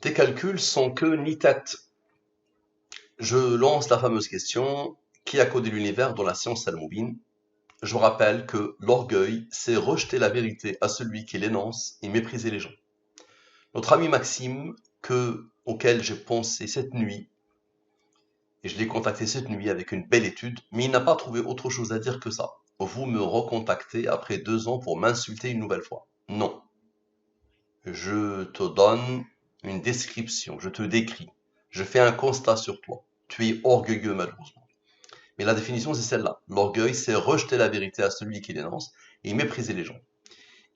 Tes calculs sont queue ni tête. Je lance la fameuse question, qui a codé l'univers dans la science al-Moubine? Je rappelle que l'orgueil, c'est rejeter la vérité à celui qui l'énonce et mépriser les gens. Notre ami Maxime, auquel j'ai pensé cette nuit, et je l'ai contacté cette nuit avec une belle étude, mais il n'a pas trouvé autre chose à dire que ça. Vous me recontactez après 2 ans pour m'insulter une nouvelle fois. Non. Je te donne une description, je te décris. Je fais un constat sur toi. Tu es orgueilleux malheureusement. Mais la définition c'est celle-là. L'orgueil c'est rejeter la vérité à celui qui l'énonce et mépriser les gens.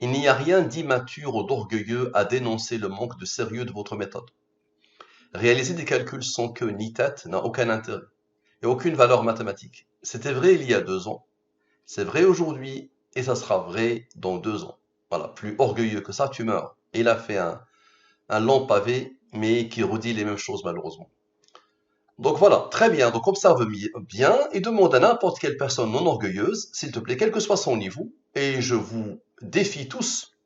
Il n'y a rien d'immature ou d'orgueilleux à dénoncer le manque de sérieux de votre méthode. Réaliser des calculs sans queue ni tête n'a aucun intérêt et aucune valeur mathématique. C'était vrai il y a 2 ans, c'est vrai aujourd'hui et ça sera vrai dans 2 ans. Voilà, plus orgueilleux que ça, tu meurs. Et il a fait un long pavé, mais qui redit les mêmes choses malheureusement. Donc voilà, très bien, donc observe bien et demande à n'importe quelle personne non orgueilleuse, s'il te plaît, quel que soit son niveau, et je vous défie tous,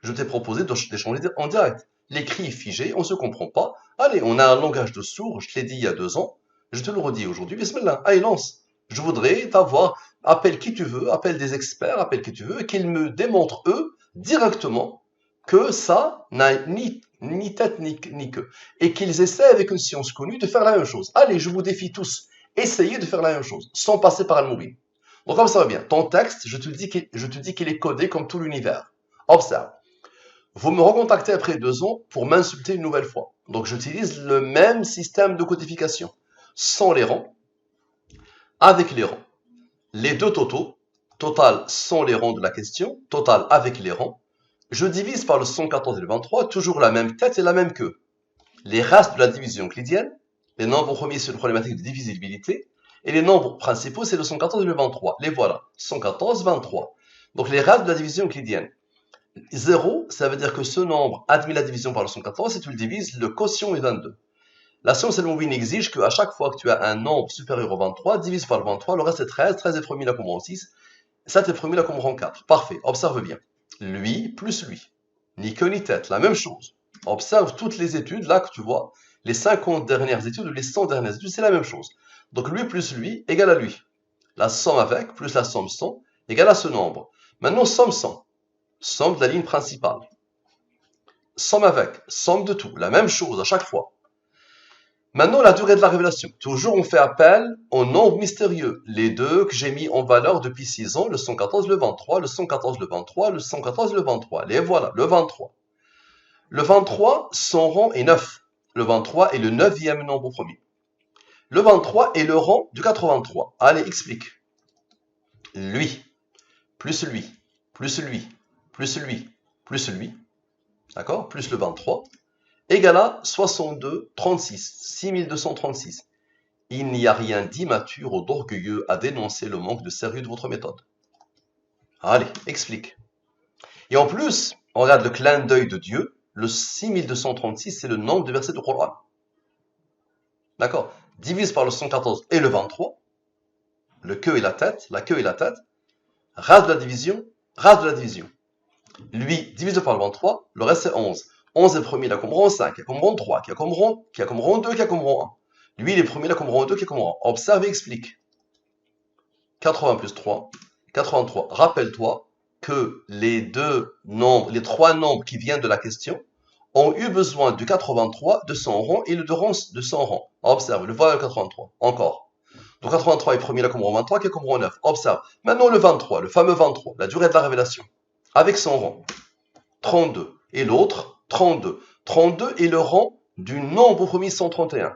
je t'ai proposé d'échanger en direct. L'écrit est figé, on ne se comprend pas. Allez, on a un langage de sourds, je te l'ai dit il y a 2 ans, je te le redis aujourd'hui, bismillah, allez, lance. Je voudrais t'avoir, appelle qui tu veux, appelle des experts, appelle qui tu veux, et qu'ils me démontrent, eux, directement, que ça n'a ni tête ni queue. Et qu'ils essaient, avec une science connue, de faire la même chose. Allez, je vous défie tous, essayez de faire la même chose, sans passer par Al-Moubin. Donc comme ça va bien, ton texte, je te dis qu'il est codé comme tout l'univers. Observe. Vous me recontactez après 2 ans pour m'insulter une nouvelle fois. Donc j'utilise le même système de codification, sans les rangs, avec les rangs. Les deux totaux, total sans les rangs de la question, total avec les rangs, je divise par le 114 et le 23, toujours la même tête et la même queue. Les races de la division euclidienne, les nombres premiers c'est une problématique de divisibilité, et les nombres principaux c'est le 114 et le 23. Les voilà, 114, 23. Donc les races de la division euclidienne. 0, ça veut dire que ce nombre admet la division par le 114 et tu le divises, le quotient est 22. La science al-Moubine exige qu'à chaque fois que tu as un nombre supérieur au 23, divise par le 23, le reste est 13, 13 est premier là comme rang 6, 7 est premier là comme rang 4. Parfait, observe bien. Lui plus lui, ni queue ni tête, la même chose. Observe toutes les études, là que tu vois, les 50 dernières études ou les 100 dernières études, c'est la même chose. Donc lui plus lui égale à lui. La somme avec plus la somme sans égale à ce nombre. Maintenant, somme sans. Somme de la ligne principale. Somme avec, somme de tout, la même chose à chaque fois. Maintenant, la durée de la révélation. Toujours, on fait appel au nombre mystérieux. Les deux que j'ai mis en valeur depuis 6 ans, le 114, le 23, le 114, le 23, le 114, le 23. Les voilà, le 23. Le 23, son rang est 9. Le 23 est le 9e nombre premier. Le 23 est le rang du 83. Allez, explique. Lui, plus lui, plus lui, plus lui, plus lui, d'accord, plus le 23, égale à 62, 36, 6236. Il n'y a rien d'immature ou d'orgueilleux à dénoncer le manque de sérieux de votre méthode. Allez, explique. Et en plus, on regarde le clin d'œil de Dieu, le 6236, c'est le nombre de versets du Coran. D'accord? Divise par le 114 et le 23, le queue et la tête, la queue et la tête, rase de la division, rase de la division. Lui, divisé par le 23, le reste c'est 11. 11 est premier, il a comme rang 5, il a comme rang 3, qui a comme rang 2, qui a comme rang 1. Lui, il est premier, il a comme rang 2, qui a comme rang 1. Observe et explique. 80 plus 3, 83. Rappelle-toi que les 3 nombres qui viennent de la question ont eu besoin du 83 de son rang et le de rang de son rang. Observe, le voilà le 83. Encore. Donc 83 est premier, il a comme rang 23, qui a comme rang 9. Observe. Maintenant le 23, le fameux 23, la durée de la révélation. Avec son rang. 32. Et l'autre, 32. 32 est le rang du nombre premier 131.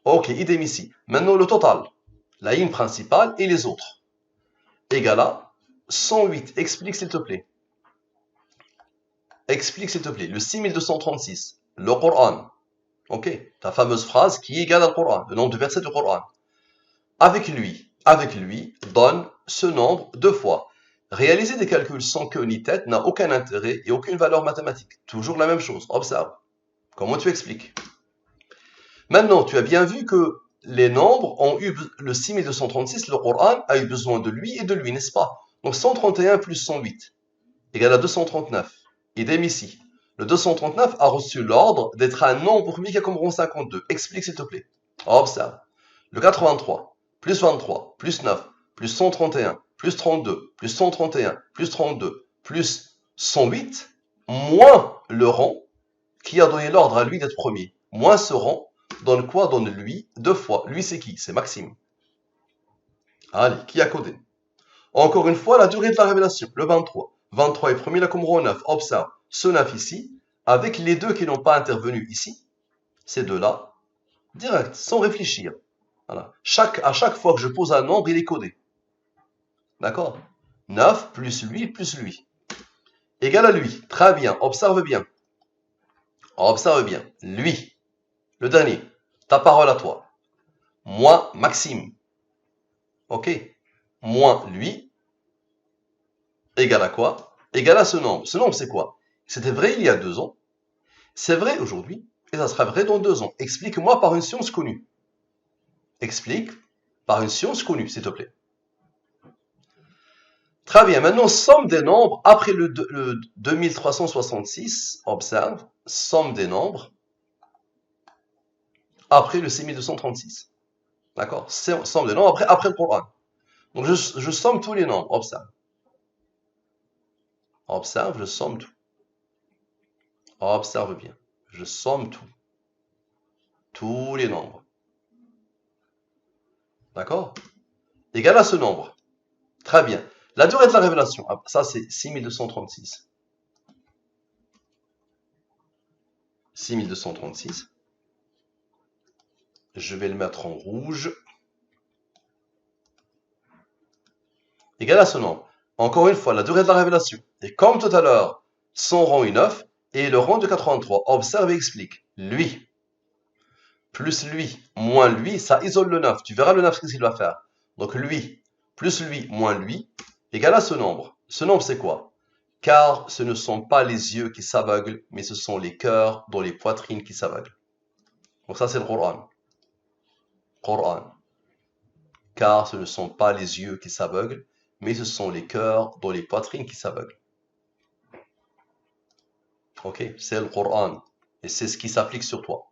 Ok, idem ici. Maintenant le total. La ligne principale et les autres. Égale à 108. Explique s'il te plaît. Explique s'il te plaît. Le 6236. Le Coran. Ok, ta fameuse phrase qui est égale au Coran. Le nombre de versets du Coran. Avec lui, donne ce nombre 2 fois. Réaliser des calculs sans queue ni tête n'a aucun intérêt et aucune valeur mathématique. Toujours la même chose. Observe. Comment tu expliques? Maintenant, tu as bien vu que les nombres ont eu le 6236, le Coran a eu besoin de lui et de lui, n'est-ce pas? Donc 131 plus 108 égale à 239. Idem ici. Le 239 a reçu l'ordre d'être un nombre premier qui a comme rang 52. Explique s'il te plaît. Observe. Le 83, plus 23, plus 9, plus 131, plus 32, plus 131, plus 32, plus 108, moins le rang qui a donné l'ordre à lui d'être premier. Moins ce rang donne quoi? Donne lui deux fois. Lui, c'est qui? C'est Maxime. Allez, qui a codé? Encore une fois, la durée de la révélation, le 23. 23 est premier, la comme rang 9. Observe, ce 9 ici, avec les deux qui n'ont pas intervenu ici, ces deux-là, direct, sans réfléchir. Voilà. À chaque fois que je pose un nombre, il est codé. D'accord? 9 plus lui, égal à lui. Très bien, observe bien. Observe bien. Lui, le dernier, ta parole à toi. Moi, Maxime. Ok? Moins lui, égal à quoi? Égal à ce nombre. Ce nombre, c'est quoi? C'était vrai il y a 2 ans. C'est vrai aujourd'hui. Et ça sera vrai dans 2 ans. Explique-moi par une science connue. Explique par une science connue, s'il te plaît. Très bien. Maintenant, somme des nombres après le 2366. Observe. Somme des nombres après le 6236. D'accord? Somme des nombres après le Coran. Donc, je somme tous les nombres. Observe. Observe, je somme tout. Observe bien. Je somme tout. Tous les nombres. D'accord? Égal à ce nombre. Très bien. La durée de la révélation, ça c'est 6236. 6236. Je vais le mettre en rouge. Égal à ce nombre. Encore une fois, la durée de la révélation. Et comme tout à l'heure, son rang est 9 et le rang de 83. Observe et explique. Lui, plus lui, moins lui, ça isole le 9. Tu verras le 9 ce qu'il va faire. Donc lui, plus lui, moins lui, égal à ce nombre. Ce nombre, c'est quoi? Car ce ne sont pas les yeux qui s'aveuglent, mais ce sont les cœurs dans les poitrines qui s'aveuglent. Donc ça, c'est le Coran. Coran. Car ce ne sont pas les yeux qui s'aveuglent, mais ce sont les cœurs dans les poitrines qui s'aveuglent. Ok? C'est le Coran. Et c'est ce qui s'applique sur toi.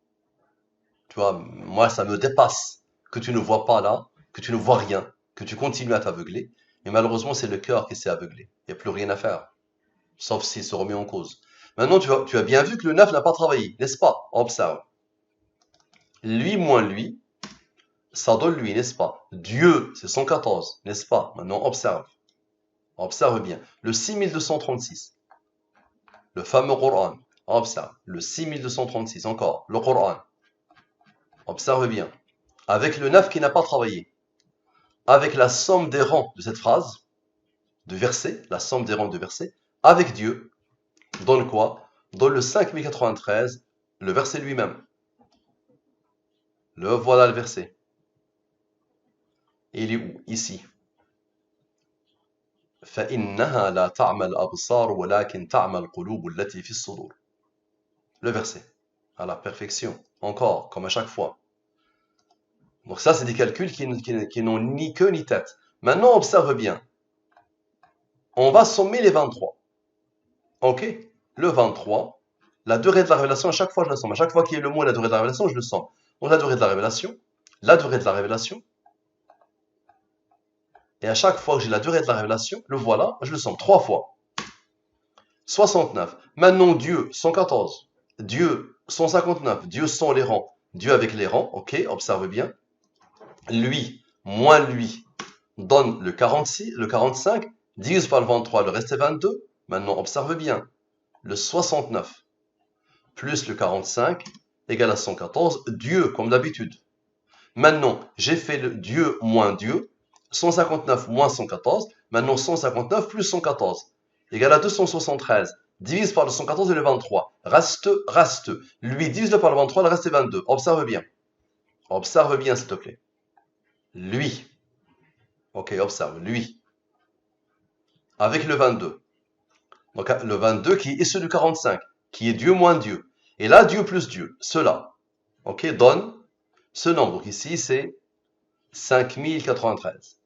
Tu vois, moi, ça me dépasse que tu ne vois pas là, que tu ne vois rien, que tu continues à t'aveugler. Et malheureusement, c'est le cœur qui s'est aveuglé. Il n'y a plus rien à faire. Sauf s'il se remet en cause. Maintenant, tu as bien vu que le 9 n'a pas travaillé, n'est-ce pas? Observe. Lui moins lui, ça donne lui, n'est-ce pas? Dieu, c'est 114, n'est-ce pas? Maintenant, observe. Observe bien. Le 6236, le fameux Coran. Observe. Le 6236, encore. Le Coran. Observe bien. Avec le 9 qui n'a pas travaillé. Avec la somme des rangs de cette phrase, de verset, la somme des rangs de verset, avec Dieu, donne quoi? Donne le 5093, le verset lui-même. Le voilà le verset. Il est où? Ici. فإنها لا تعمى الأبصار ولكن تعمى القلوب التي في الصدور. Le verset. À la perfection. Encore, comme à chaque fois. Donc ça, c'est des calculs qui n'ont ni queue ni tête. Maintenant, observe bien. On va sommer les 23. Ok? Le 23, la durée de la révélation, à chaque fois, je la somme. À chaque fois qu'il y a le mot la durée de la révélation, je le somme. Donc la durée de la révélation, et à chaque fois que j'ai la durée de la révélation, le voilà, je le somme 3 fois. 69. Maintenant, Dieu, 114. Dieu, 159. Dieu sans les rangs. Dieu avec les rangs. Ok, observe bien. Lui, moins lui, donne le 46, le 45. Divise par le 23, le reste est 22. Maintenant, observe bien. Le 69 plus le 45 égale à 114. Dieu, comme d'habitude. Maintenant, j'ai fait le Dieu moins Dieu. 159 moins 114. Maintenant, 159 plus 114 égale à 273. Divise par le 114 et le 23. Reste. Lui, divise-le par le 23, le reste est 22. Observe bien. Observe bien, s'il te plaît. Lui. Ok, observe. Lui. Avec le 22. Donc, le 22 qui est issu du 45. Qui est Dieu moins Dieu. Et là, Dieu plus Dieu. Cela. Ok, donne ce nombre. Donc ici, c'est 5093.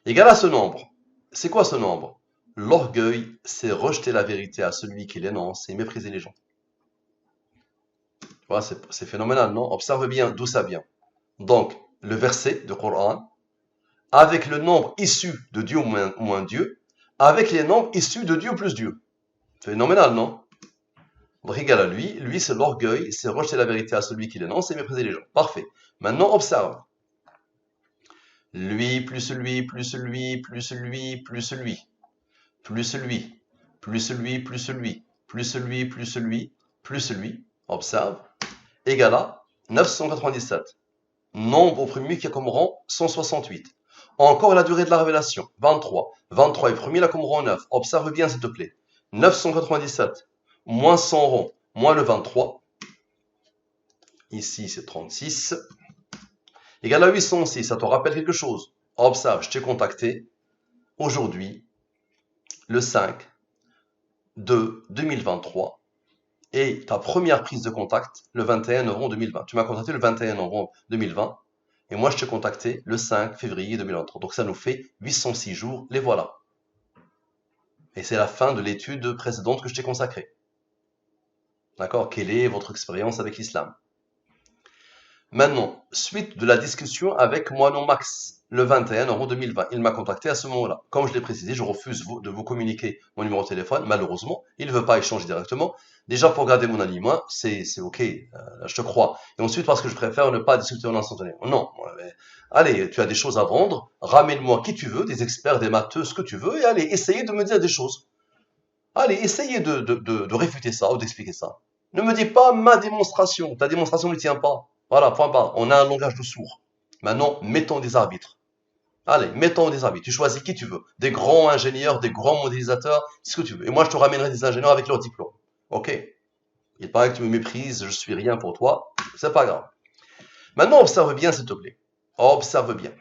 Égal à ce nombre. C'est quoi ce nombre? L'orgueil, c'est rejeter la vérité à celui qui l'énonce et mépriser les gens. Voilà, c'est phénoménal, non? Observe bien d'où ça vient. Donc, le verset du Coran, avec le nombre issu de Dieu moins Dieu, avec les nombres issus de Dieu plus Dieu. Phénoménal, non? Donc, égal à lui c'est l'orgueil, c'est rejeter la vérité à celui qui l'énonce et mépriser les gens. Parfait. Maintenant, observe. Lui, plus lui, plus lui, plus lui, plus lui, plus lui, plus lui, plus lui, plus lui, plus lui, plus lui, observe, égal à 997. Nombre au premier qui a comme rang 168. Encore la durée de la révélation, 23. 23 est premier, là comme rang 9. Observe bien s'il te plaît. 997, moins 100 rond, moins le 23. Ici c'est 36. Égal à 806, ça te rappelle quelque chose? Observe, je t'ai contacté aujourd'hui, le 5 de 2023, et ta première prise de contact le 21 novembre 2020. Tu m'as contacté le 21 novembre 2020, et moi je t'ai contacté le 5 février 2023. Donc ça nous fait 806 jours, les voilà. Et c'est la fin de l'étude précédente que je t'ai consacrée. D'accord? Quelle est votre expérience avec l'islam? Maintenant, suite de la discussion avec Moinon Max, le 21 novembre 2020. Il m'a contacté à ce moment-là. Comme je l'ai précisé, je refuse de vous communiquer mon numéro de téléphone. Malheureusement, il ne veut pas échanger directement. Déjà, pour garder mon anonymat, c'est OK, je te crois. Et ensuite, parce que je préfère ne pas discuter en instantané. Non, mais, allez, tu as des choses à vendre, ramène-moi qui tu veux, des experts, des matheux, ce que tu veux, et allez, essayez de me dire des choses. Allez, essayez de réfuter ça ou d'expliquer ça. Ne me dis pas ma démonstration. Ta démonstration ne tient pas. Voilà, point barre. On a un langage de sourds. Maintenant, mettons des arbitres. Allez, mettons des arbitres. Tu choisis qui tu veux. Des grands ingénieurs, des grands modélisateurs, ce que tu veux. Et moi, je te ramènerai des ingénieurs avec leur diplôme. Ok? Il paraît que tu me méprises, je suis rien pour toi. C'est pas grave. Maintenant, observe bien, s'il te plaît. Observe bien.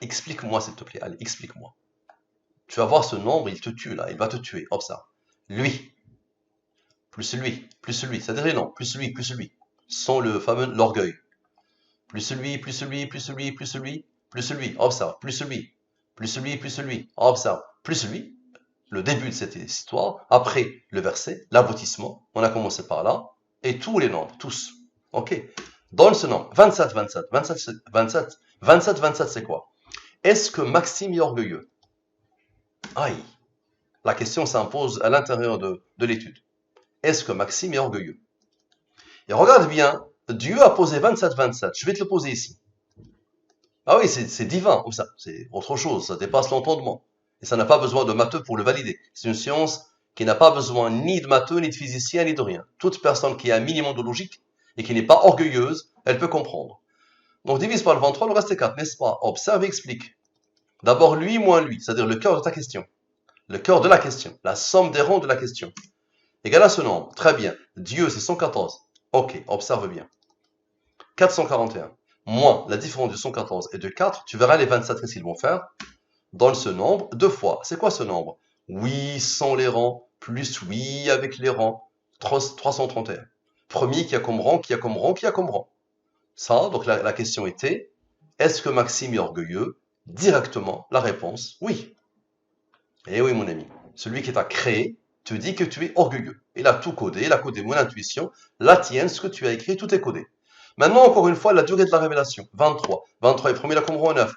Explique-moi, s'il te plaît. Allez, explique-moi. Tu vas voir ce nombre, il te tue là. Il va te tuer. Observe. Lui, plus lui, plus lui. C'est-à-dire les noms. Plus lui. Sans le fameux l'orgueil. Plus lui, plus lui, plus lui, plus lui, plus lui. Observe. Plus lui, plus lui, plus lui. Observe. Plus lui. Le début de cette histoire. Après le verset, l'aboutissement. On a commencé par là. Et tous les nombres, tous. Ok? Donne ce nombre. 27, 27, 27, 27, 27, 27, c'est quoi? Est-ce que Maxime est orgueilleux? Aïe. La question s'impose à l'intérieur de l'étude. Est-ce que Maxime est orgueilleux? Et regarde bien, Dieu a posé 27, 27. Je vais te le poser ici. Ah oui, c'est divin, comme ça. C'est autre chose, ça dépasse l'entendement. Et ça n'a pas besoin de matheux pour le valider. C'est une science qui n'a pas besoin ni de matheux, ni de physicien, ni de rien. Toute personne qui a un minimum de logique et qui n'est pas orgueilleuse, elle peut comprendre. Donc divise par le 23, le reste est 4, n'est-ce pas? Observe et explique. D'abord lui moins lui, c'est-à-dire le cœur de ta question. Le cœur de la question, la somme des rangs de la question. Égal à ce nombre. Très bien. Dieu, c'est 114. Ok, observe bien. 441. Moins la différence de 114 et de 4, tu verras les 27 qu'est-ce qu'ils vont faire. Dans ce nombre, deux fois. C'est quoi ce nombre? Oui, sans les rangs, plus oui avec les rangs. 331. Premier qui a comme rang, qui a comme rang, qui a comme rang. Ça, donc la question était, est-ce que Maxime est orgueilleux? Directement, la réponse, oui. Eh oui, mon ami. Celui qui t'a créé te dit que tu es orgueilleux. Il a tout codé, il a codé mon intuition, la tienne, ce que tu as écrit, tout est codé. Maintenant, encore une fois, la durée de la révélation, 23. 23 est premier, la comme rang 9.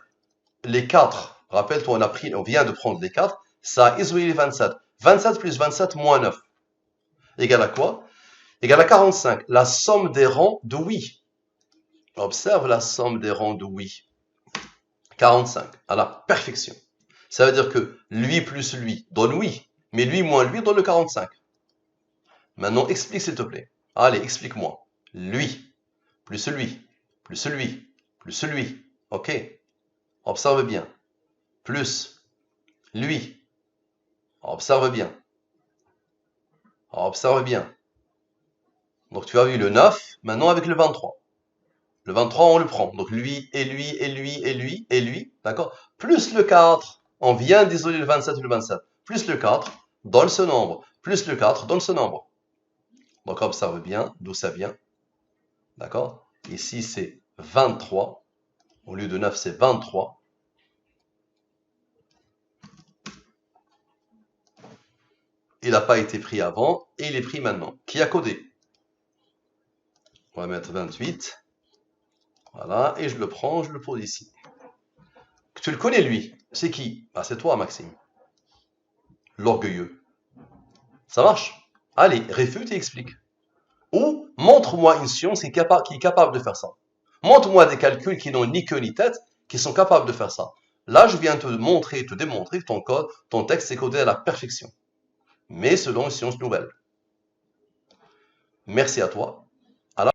Les 4, rappelle-toi, on vient de prendre les 4, ça a isolé les 27. 27 plus 27 moins 9. Égal à quoi? Égal à 45. La somme des rangs de oui. Observe la somme des rangs de oui. 45, à la perfection. Ça veut dire que lui plus lui donne oui, mais lui moins lui donne le 45. Maintenant, explique s'il te plaît. Allez, explique-moi. Lui, plus lui, plus lui, plus lui. Ok? Observe bien. Plus lui. Observe bien. Observe bien. Donc tu as vu le 9, maintenant avec le 23. Le 23, on le prend. Donc lui, et lui, et lui, et lui, et lui. D'accord? Plus le 4. On vient d'isoler le 27 et le 27. Plus le 4, donne ce nombre. Plus le 4, donne ce nombre. Donc observe bien d'où ça vient. D'accord? Ici, c'est 23. Au lieu de 9, c'est 23. il n'a pas été pris avant et il est pris maintenant. Qui a codé? On va mettre 28. Voilà, et je le prends, je le pose ici. Tu le connais lui? C'est qui? Ah, c'est toi, Maxime. L'orgueilleux. Ça marche? Allez, réfute et explique. Ou montre-moi une science qui est capable de faire ça. Montre-moi des calculs qui n'ont ni queue ni tête, qui sont capables de faire ça. Là, je viens te montrer, te démontrer que ton code, ton texte est codé à la perfection, mais selon une science nouvelle. Merci à toi.